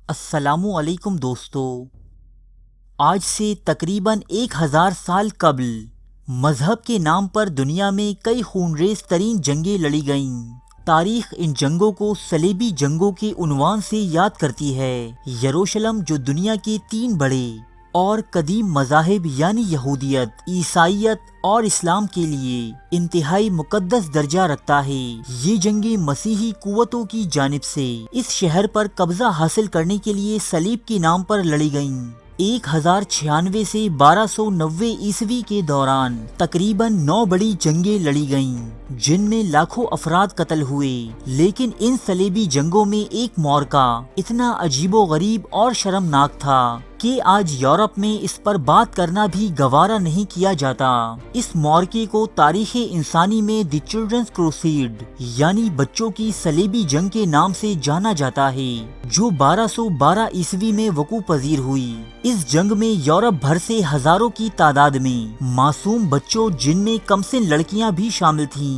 السلام علیکم دوستو۔ آج سے تقریباً 1000 سال قبل مذہب کے نام پر دنیا میں کئی خونریز ترین جنگیں لڑی گئیں۔ تاریخ ان جنگوں کو صلیبی جنگوں کے عنوان سے یاد کرتی ہے۔ یروشلم جو دنیا کے 3 بڑے اور قدیم مذاہب یعنی یہودیت، عیسائیت اور اسلام کے لیے انتہائی مقدس درجہ رکھتا ہے، یہ جنگیں مسیحی قوتوں کی جانب سے اس شہر پر قبضہ حاصل کرنے کے لیے صلیب کے نام پر لڑی گئیں۔ 1096 سے 1290 عیسوی کے دوران تقریباً 9 بڑی جنگیں لڑی گئیں جن میں لاکھوں افراد قتل ہوئے، لیکن ان صلیبی جنگوں میں ایک معرکہ اتنا عجیب و غریب اور شرمناک تھا کہ آج یورپ میں اس پر بات کرنا بھی گوارا نہیں کیا جاتا۔ اس معرکے کو تاریخ انسانی میں دی چلڈرنز کروسیڈ یعنی بچوں کی صلیبی جنگ کے نام سے جانا جاتا ہے، جو 1212 عیسوی میں وقوع پذیر ہوئی۔ اس جنگ میں یورپ بھر سے ہزاروں کی تعداد میں معصوم بچوں، جن میں کمسن لڑکیاں بھی شامل تھیں،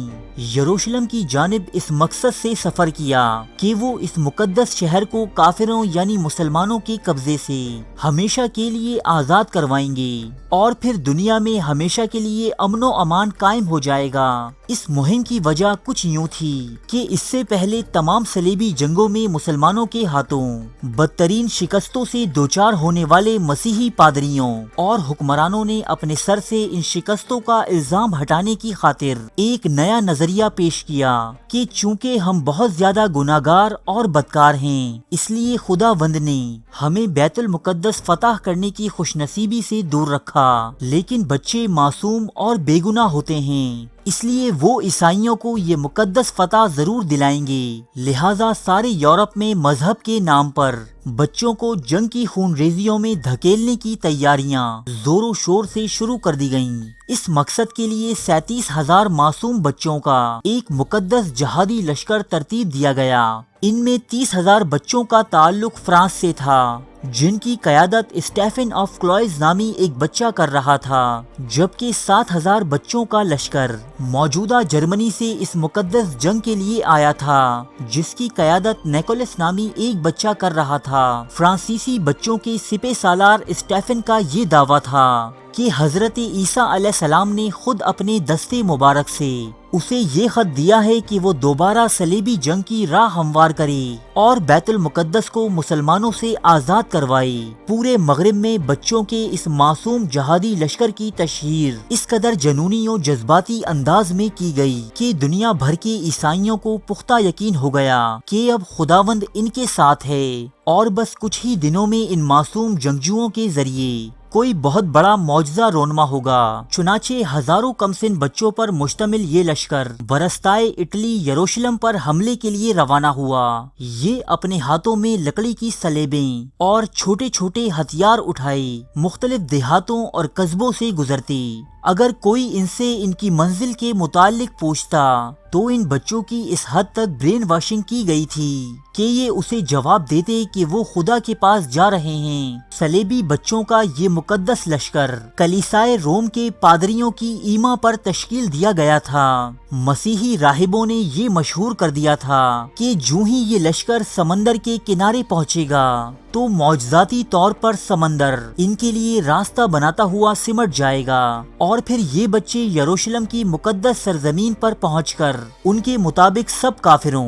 یروشلم کی جانب اس مقصد سے سفر کیا کہ وہ اس مقدس شہر کو کافروں یعنی مسلمانوں کے قبضے سے ہمیشہ کے لیے آزاد کروائیں گے، اور پھر دنیا میں ہمیشہ کے لیے امن و امان قائم ہو جائے گا۔ اس مہم کی وجہ کچھ یوں تھی کہ اس سے پہلے تمام صلیبی جنگوں میں مسلمانوں کے ہاتھوں بدترین شکستوں سے دوچار ہونے والے مسیحی پادریوں اور حکمرانوں نے اپنے سر سے ان شکستوں کا الزام ہٹانے کی خاطر ایک نیا نظریہ پیش کیا کہ چونکہ ہم بہت زیادہ گناہگار اور بدکار ہیں، اس لیے خداوند نے ہمیں بیت المقدس فتح کرنے کی خوش نصیبی سے دور رکھا، لیکن بچے معصوم اور بے گناہ ہوتے ہیں، اس لیے وہ عیسائیوں کو یہ مقدس فتح ضرور دلائیں گے۔ لہٰذا سارے یورپ میں مذہب کے نام پر بچوں کو جنگ کی خون ریزیوں میں دھکیلنے کی تیاریاں زور و شور سے شروع کر دی گئیں۔ اس مقصد کے لیے 37,000 معصوم بچوں کا ایک مقدس جہادی لشکر ترتیب دیا گیا۔ ان میں 30,000 بچوں کا تعلق فرانس سے تھا، جن کی قیادت اسٹیفن آف کلوئز نامی ایک بچہ کر رہا تھا، جبکہ 7,000 بچوں کا لشکر موجودہ جرمنی سے اس مقدس جنگ کے لیے آیا تھا، جس کی قیادت نیکولس نامی ایک بچہ کر رہا تھا۔ فرانسیسی بچوں کے سپہ سالار اسٹیفن کا یہ دعویٰ تھا کہ حضرت عیسیٰ علیہ السلام نے خود اپنے دستے مبارک سے اسے یہ خط دیا ہے کہ وہ دوبارہ صلیبی جنگ کی راہ ہموار کرے اور بیت المقدس کو مسلمانوں سے آزاد کروائے۔ پورے مغرب میں بچوں کے اس معصوم جہادی لشکر کی تشہیر اس قدر جنونی و جذباتی انداز میں کی گئی کہ دنیا بھر کے عیسائیوں کو پختہ یقین ہو گیا کہ اب خداوند ان کے ساتھ ہے، اور بس کچھ ہی دنوں میں ان معصوم جنگجوؤں کے ذریعے کوئی بہت بڑا معجزہ رونما ہوگا۔ چنانچہ ہزاروں کمسن بچوں پر مشتمل یہ لشکر برستائے اٹلی یروشلم پر حملے کے لیے روانہ ہوا۔ یہ اپنے ہاتھوں میں لکڑی کی سلیبیں اور چھوٹے چھوٹے ہتھیار اٹھائے مختلف دیہاتوں اور قصبوں سے گزرتے۔ اگر کوئی ان سے ان کی منزل کے متعلق پوچھتا تو ان بچوں کی اس حد تک برین واشنگ کی گئی تھی کہ یہ اسے جواب دیتے کہ وہ خدا کے پاس جا رہے ہیں۔ صلیبی بچوں کا یہ مقدس لشکر کلیسائے روم کے پادریوں کی ایما پر تشکیل دیا گیا تھا۔ مسیحی راہبوں نے یہ مشہور کر دیا تھا کہ جو ہی یہ لشکر سمندر کے کنارے پہنچے گا تو معجزاتی طور پر سمندر ان کے لیے راستہ بناتا ہوا سمٹ جائے گا، اور پھر یہ بچے یروشلم کی مقدس سرزمین پر پہنچ کر ان کے مطابق سب کافروں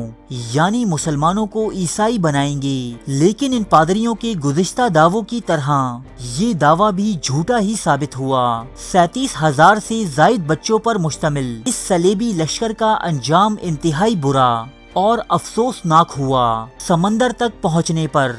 یعنی مسلمانوں کو عیسائی بنائیں گے۔ لیکن ان پادریوں کے گزشتہ دعووں کی طرح یہ دعویٰ بھی جھوٹا ہی ثابت ہوا۔ 37,000 سے زائد بچوں پر مشتمل اس صلیبی لشکر کا انجام انتہائی برا اور افسوسناک ہوا۔ سمندر تک پہنچنے پر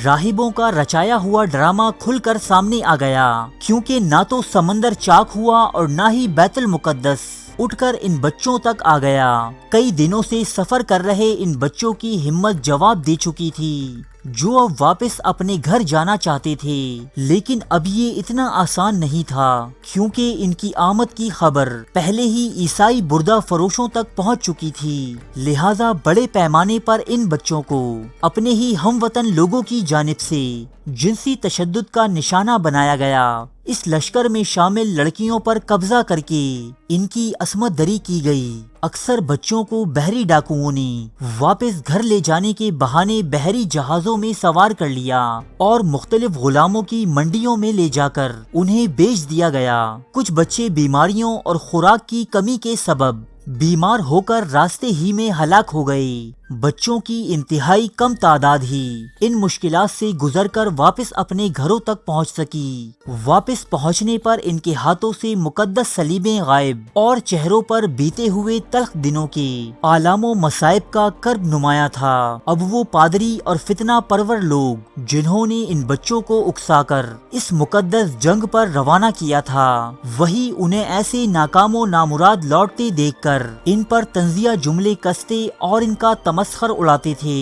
راہبوں کا رچایا ہوا ڈرامہ کھل کر سامنے آ گیا، کیونکہ نہ تو سمندر چاک ہوا اور نہ ہی بیت المقدس اٹھ کر ان بچوں تک آ گیا۔ کئی دنوں سے سفر کر رہے ان بچوں کی ہمت جواب دے چکی تھی، جو اب واپس اپنے گھر جانا چاہتے تھے، لیکن اب یہ اتنا آسان نہیں تھا، کیونکہ ان کی آمد کی خبر پہلے ہی عیسائی بردہ فروشوں تک پہنچ چکی تھی۔ لہٰذا بڑے پیمانے پر ان بچوں کو اپنے ہی ہم وطن لوگوں کی جانب سے جنسی تشدد کا نشانہ بنایا گیا۔ اس لشکر میں شامل لڑکیوں پر قبضہ کر کے ان کی عصمت دری کی گئی۔ اکثر بچوں کو بحری ڈاکوؤں نے واپس گھر لے جانے کے بہانے بحری جہازوں میں سوار کر لیا اور مختلف غلاموں کی منڈیوں میں لے جا کر انہیں بیچ دیا گیا۔ کچھ بچے بیماریوں اور خوراک کی کمی کے سبب بیمار ہو کر راستے ہی میں ہلاک ہو گئے۔ بچوں کی انتہائی کم تعداد ہی ان مشکلات سے گزر کر واپس اپنے گھروں تک پہنچ سکی۔ واپس پہنچنے پر ان کے ہاتھوں سے مقدس صلیبیں غائب اور چہروں پر بیتے ہوئے تلخ دنوں کے آلام و مصائب کا کرب نمایاں تھا۔ اب وہ پادری اور فتنہ پرور لوگ جنہوں نے ان بچوں کو اکسا کر اس مقدس جنگ پر روانہ کیا تھا، وہی انہیں ایسے ناکام و نامراد لوٹتے دیکھ کر ان پر طنزیہ جملے کستے اور ان کا تمسخر اڑاتے تھے۔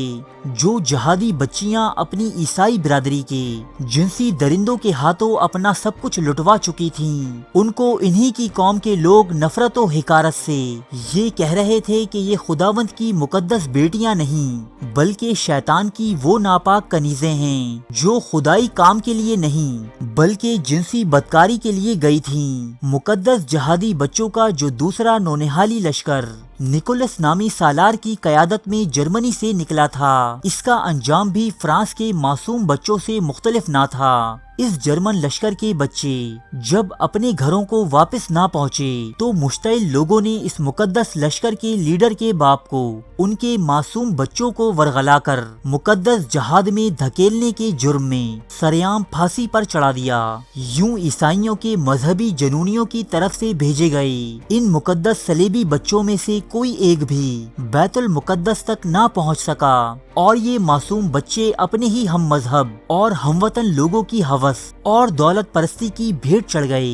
جو جہادی بچیاں اپنی عیسائی برادری کے جنسی درندوں کے ہاتھوں اپنا سب کچھ لٹوا چکی تھیں، ان کو انہی کی قوم کے لوگ نفرت و حقارت سے یہ کہہ رہے تھے کہ یہ خداوند کی مقدس بیٹیاں نہیں بلکہ شیطان کی وہ ناپاک کنیزیں ہیں جو خدائی کام کے لیے نہیں بلکہ جنسی بدکاری کے لیے گئی تھیں۔ مقدس جہادی بچوں کا جو دوسرا نونہالی لشکر نکولس نامی سالار کی قیادت میں جرمنی سے نکلا تھا، اس کا انجام بھی فرانس کے معصوم بچوں سے مختلف نہ تھا۔ اس جرمن لشکر کے بچے جب اپنے گھروں کو واپس نہ پہنچے تو مشتعل لوگوں نے اس مقدس لشکر کے لیڈر کے باپ کو ان کے معصوم بچوں کو ورغلا کر مقدس جہاد میں دھکیلنے کے جرم میں سرعام پھانسی پر چڑھا دیا۔ یوں عیسائیوں کے مذہبی جنونیوں کی طرف سے بھیجے گئے ان مقدس صلیبی بچوں میں سے کوئی ایک بھی بیت المقدس تک نہ پہنچ سکا، اور یہ معصوم بچے اپنے ہی ہم مذہب اور ہم وطن لوگوں کی ہوس اور دولت پرستی کی بھیٹ چڑھ گئے۔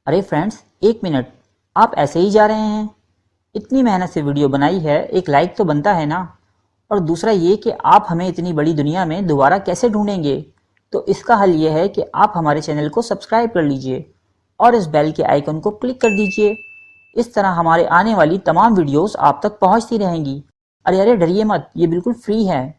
ارے فرینڈز، ایک منٹ، آپ ایسے ہی جا رہے ہیں؟ اتنی محنت سے ویڈیو بنائی ہے، ایک لائک تو بنتا ہے نا؟ اور دوسرا یہ کہ آپ ہمیں اتنی بڑی دنیا میں دوبارہ کیسے ڈھونڈیں گے؟ تو اس کا حل یہ ہے کہ آپ ہمارے چینل کو سبسکرائب کر لیجئے اور اس بیل کے آئیکن کو کلک کر دیجئے۔ اس طرح ہمارے آنے والی تمام ویڈیوز آپ تک پہنچتی رہیں گی۔ ارے ڈریے مت، یہ بالکل فری ہے۔